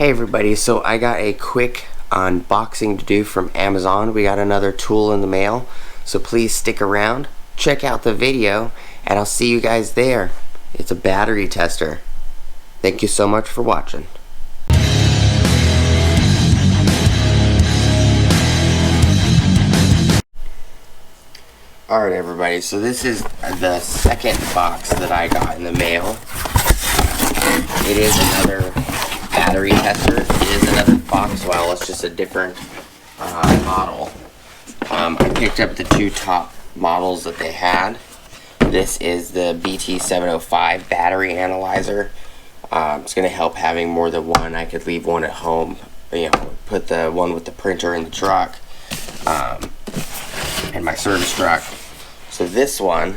Hey everybody, so I got a quick unboxing to do from Amazon. We got another tool in the mail, so please stick around, check out the video, and I'll see you guys there. It's a battery tester. Thank you so much for watching. Alright everybody, so this is the second box that I got in the mail. It is another battery tester. It is another FoxWell. It's just a different model. I picked up the two top models that they had. This is the BT705 battery analyzer. It's going to help having more than one. I could leave one at home, you know, put the one with the printer in the truck, and my service truck. So this one,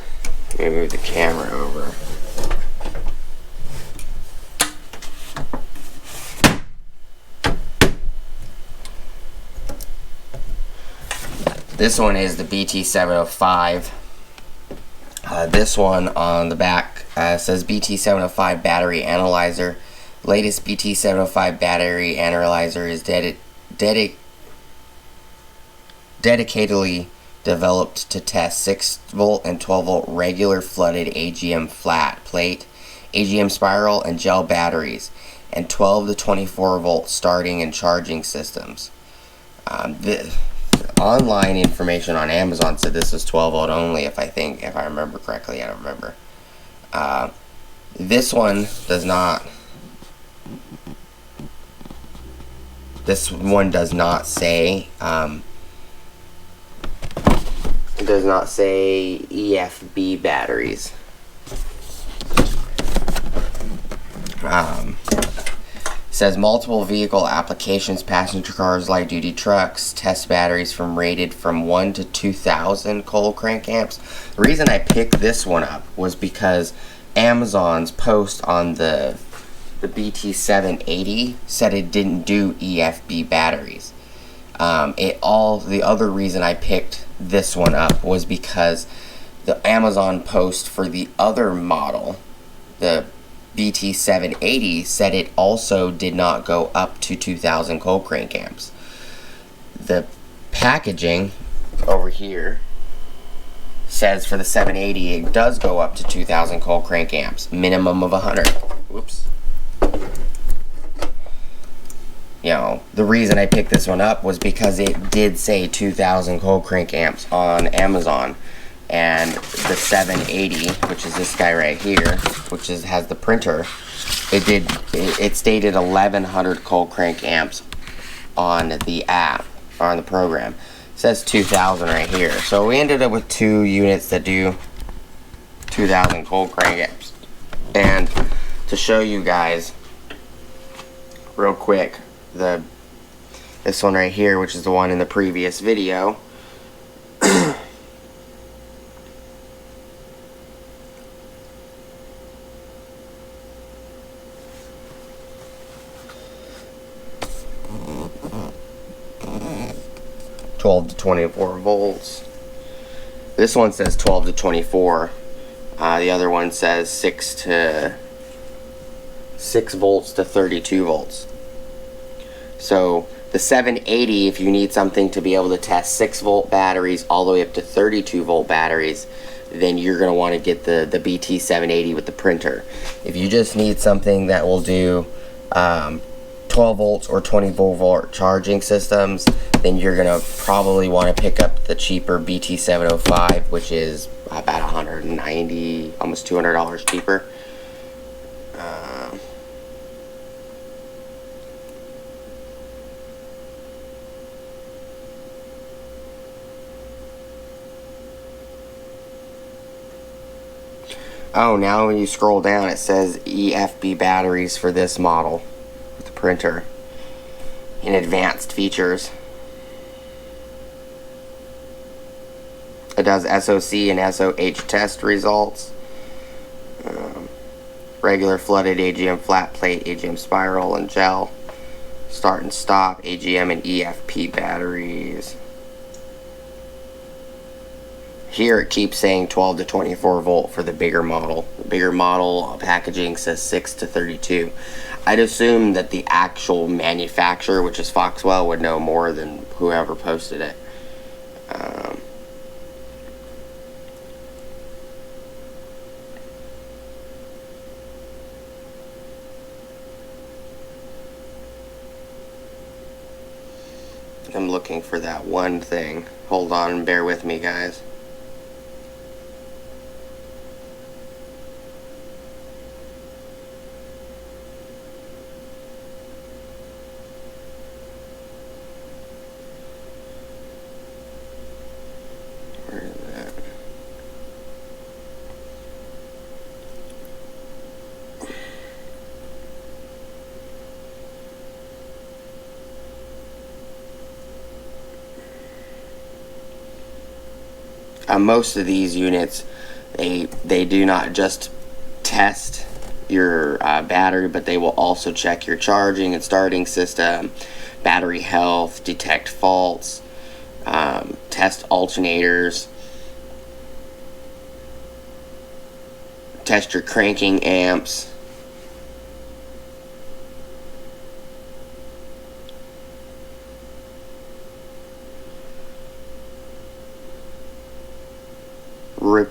let me move the camera over. This one is the BT705. This one on the back says BT705 battery analyzer. Latest BT705 battery analyzer is dedicatedly developed to test 6 volt and 12 volt regular flooded AGM flat plate, AGM spiral, and gel batteries, and 12 to 24 volt starting and charging systems. The online information on Amazon said this was 12 volt only, if I remember correctly. I don't remember. This one does not. This one does not say. It does not say EFB batteries. Says multiple vehicle applications, passenger cars, light duty trucks, test batteries rated from 1 to 2,000 cold crank amps. The reason I picked this one up was because Amazon's post on the BT780 said it didn't do EFB batteries. The other reason I picked this one up was because the Amazon post for the other model, the BT780, said it also did not go up to 2,000 cold crank amps. The packaging over here says for the 780 it does go up to 2,000 cold crank amps, minimum of 100. Whoops. You know, the reason I picked this one up was because it did say 2,000 cold crank amps on Amazon. And the 780, which is this guy right here, which has the printer, it stated 1,100 cold crank amps on the app, or on the program. It says 2,000 right here. So we ended up with 2 units that do 2,000 cold crank amps. And to show you guys real quick, this one right here, which is the one in the previous video, 12 to 24 volts. This one says 12 to 24. The other one says 6 volts to 32 volts. So the 780, if you need something to be able to test 6 volt batteries all the way up to 32 volt batteries, then you're going to want to get the BT780 with the printer. If you just need something that will do 12 volts or 24 volt charging systems, then you're going to probably want to pick up the cheaper BT705, which is about $190, almost $200 cheaper. Oh, now when you scroll down, it says EFB batteries for this model with the printer in advanced features. It does SOC and SOH test results. Regular flooded AGM flat plate, AGM spiral and gel. Start and stop, AGM and EFP batteries. here it keeps saying 12 to 24 volt for the bigger model. The bigger model packaging says 6 to 32. I'd assume that the actual manufacturer, which is FoxWell, would know more than whoever posted it. I'm looking for that one thing. Hold on and bear with me, guys. Where is that? Most of these units, they do not just test your battery, but they will also check your charging and starting system, battery health, detect faults, test alternators, test your cranking amps.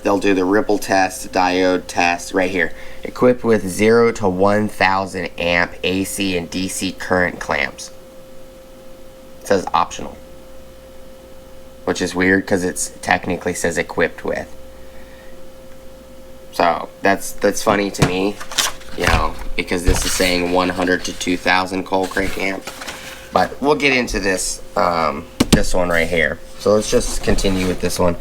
They'll do the ripple test, diode test right here. Equipped with 0 to 1000 amp AC and DC current clamps. It says optional, which is weird because it technically says equipped with. So that's funny to me, you know, because this is saying 100 to 2000 cold crank amp. But we'll get into this this one right here. So let's just continue with this one.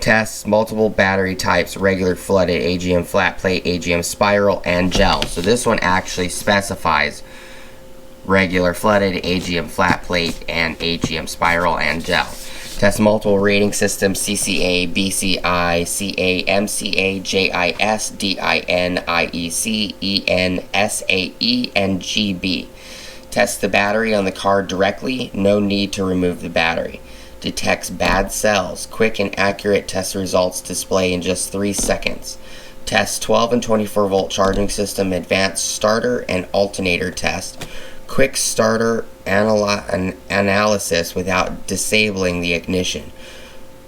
Tests multiple battery types: regular, flooded, AGM flat plate, AGM spiral, and gel. So this one actually specifies regular, flooded, AGM flat plate, and AGM spiral and gel. Test multiple rating systems: CCA, BCI, CA, MCA, JIS, DIN, IEC, EN, SAE, and GB. Test the battery on the card directly. No need to remove the battery. Detects bad cells. Quick and accurate test results display in just 3 seconds. Tests 12 and 24 volt charging system, advanced starter and alternator test. Quick starter analysis without disabling the ignition.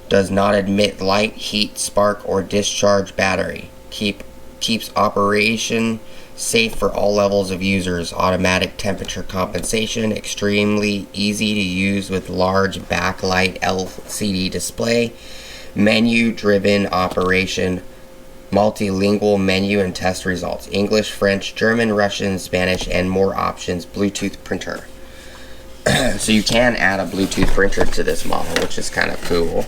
Does not admit light, heat, spark, or discharge battery. Keeps operation safe for all levels of users. Automatic temperature compensation. Extremely easy to use with large backlight LCD display. Menu driven operation. Multilingual menu and test results: English, French, German, Russian, Spanish, and more options. Bluetooth printer. So you can add a Bluetooth printer to this model, which is kind of cool.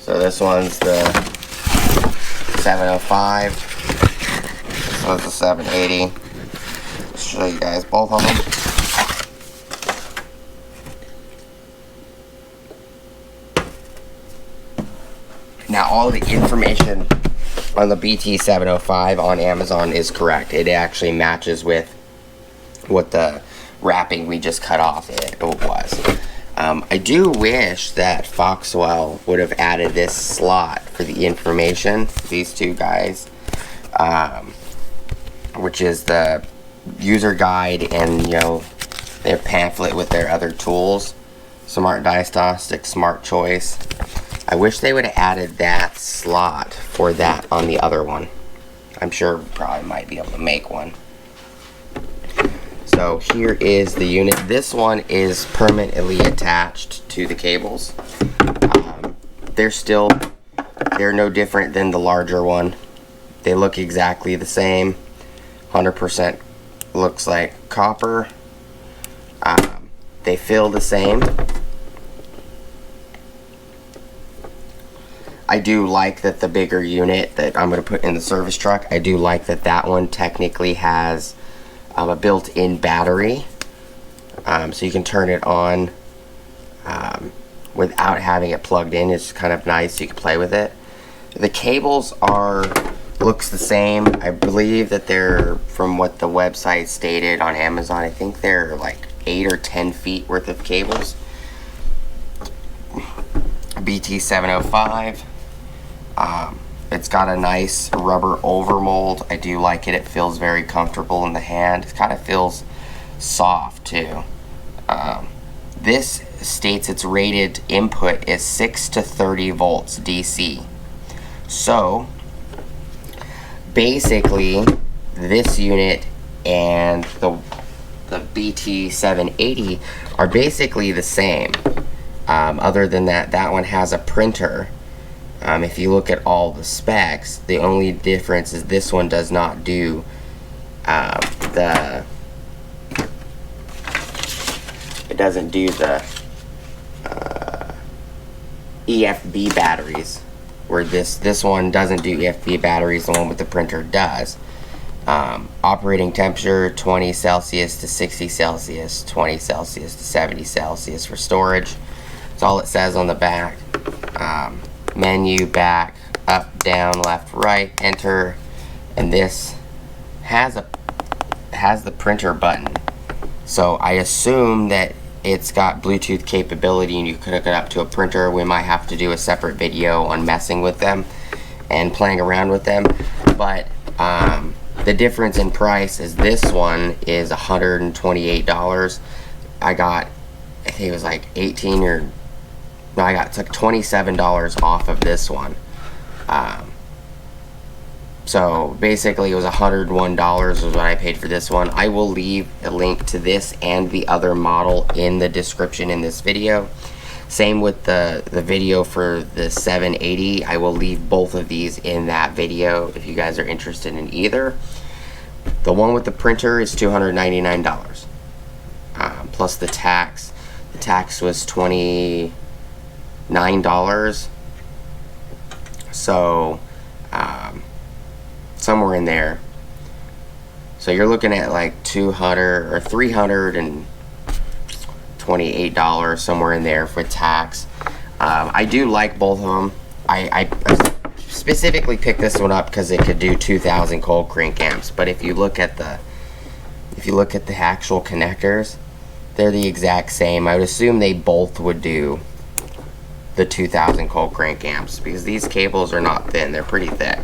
So this one's the 705. This one's the 780. I'll show you guys both of them. Now all the information on the BT705 on Amazon is correct. It actually matches with what the wrapping we just cut off it was. I do wish that FoxWell would have added this slot for the information, these two guys, which is the user guide and, you know, their pamphlet with their other tools. Smart Diagnostic, Smart Choice. I wish they would have added that slot for that on the other one. I'm sure we probably might be able to make one. So here is the unit. This one is permanently attached to the cables. They're no different than the larger one. They look exactly the same. 100% looks like copper. They feel the same. I do like that the bigger unit that I'm going to put in the service truck, I do like that that one technically has a built-in battery, so you can turn it on without having it plugged in. It's kind of nice. You can play with it. The cables looks the same. I believe that they're, from what the website stated on Amazon, I think they're like 8 or 10 feet worth of cables. BT705. It's got a nice rubber overmold. I do like it. It feels very comfortable in the hand. It kind of feels soft too. This states its rated input is 6 to 30 volts DC. So basically this unit and the BT780 are basically the same. Other than that one has a printer. If you look at all the specs, the only difference is this one does not do it doesn't do the EFB batteries, where this one doesn't do EFB batteries. The one with the printer does. Operating temperature 20 Celsius to 60 Celsius, 20 Celsius to 70 Celsius for storage. That's all it says on the back. Menu, back, up, down, left, right, enter, and this has the printer button. So I assume that it's got Bluetooth capability and you can hook it up to a printer. We might have to do a separate video on messing with them and playing around with them. But the difference in price is this one is $128. I think it was like 18 or no, I took $27 off of this one. So basically it was $101 was what I paid for this one. I will leave a link to this and the other model in the description in this video. Same with the video for the 780. I will leave both of these in that video if you guys are interested in either. The one with the printer is $299 plus the tax. The tax was $29. So somewhere in there. So you're looking at like $200 or $328 somewhere in there for tax. I do like both of them. I specifically picked this one up because it could do 2,000 cold crank amps. But if you look at the actual connectors, they're the exact same. I would assume they both would do the 2,000 cold crank amps because these cables are not thin; they're pretty thick.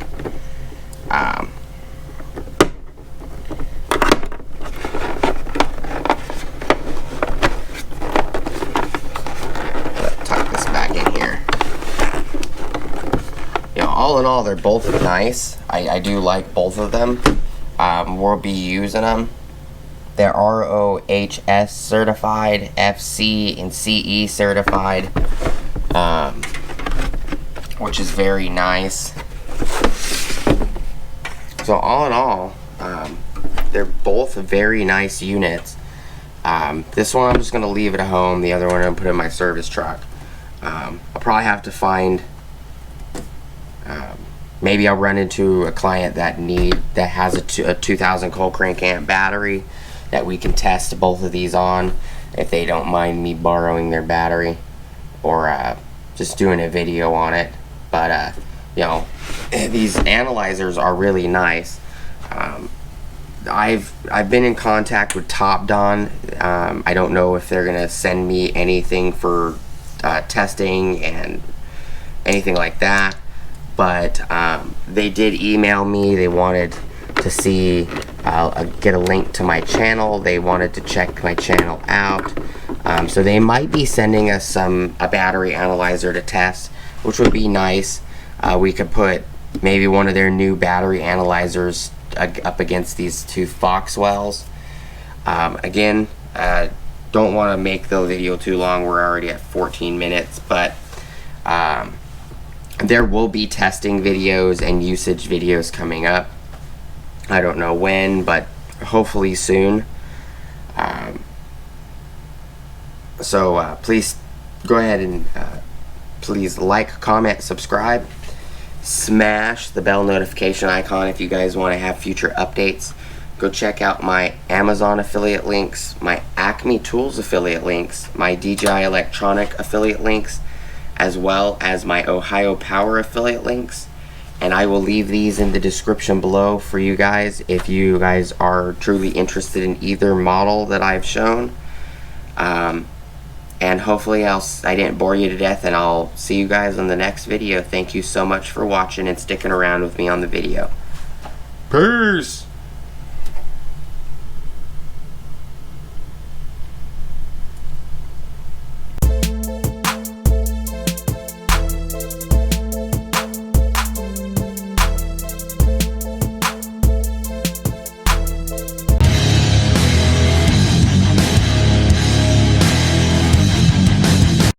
Let's tuck this back in here. You know, all in all, they're both nice. I do like both of them. We'll be using them. They're ROHS certified, FC and CE certified. Which is very nice. So all in all, they're both very nice units. This one I'm just going to leave at home. The other one I'm going to put in my service truck. I'll probably have to find, maybe I'll run into a client that has a 2,000 cold crank amp battery that we can test both of these on, if they don't mind me borrowing their battery, or just doing a video on it. But you know, these analyzers are really nice. I've been in contact with Top Don. I don't know if they're gonna send me anything for testing and anything like that, but they did email me. They wanted to see, get a link to my channel. They wanted to check my channel out. So they might be sending us a battery analyzer to test, which would be nice. We could put maybe one of their new battery analyzers up against these two FoxWells. Again, don't want to make the video too long. We're already at 14 minutes, but there will be testing videos and usage videos coming up. I don't know when, but hopefully soon. So please go ahead and please like, comment, subscribe, smash the bell notification icon if you guys want to have future updates. Go check out my Amazon affiliate links, my Acme Tools affiliate links, my DJI Electronic affiliate links, as well as my Ohio Power affiliate links. And I will leave these in the description below for you guys if you guys are truly interested in either model that I've shown. And hopefully I didn't bore you to death, and I'll see you guys on the next video. Thank you so much for watching and sticking around with me on the video. Peace!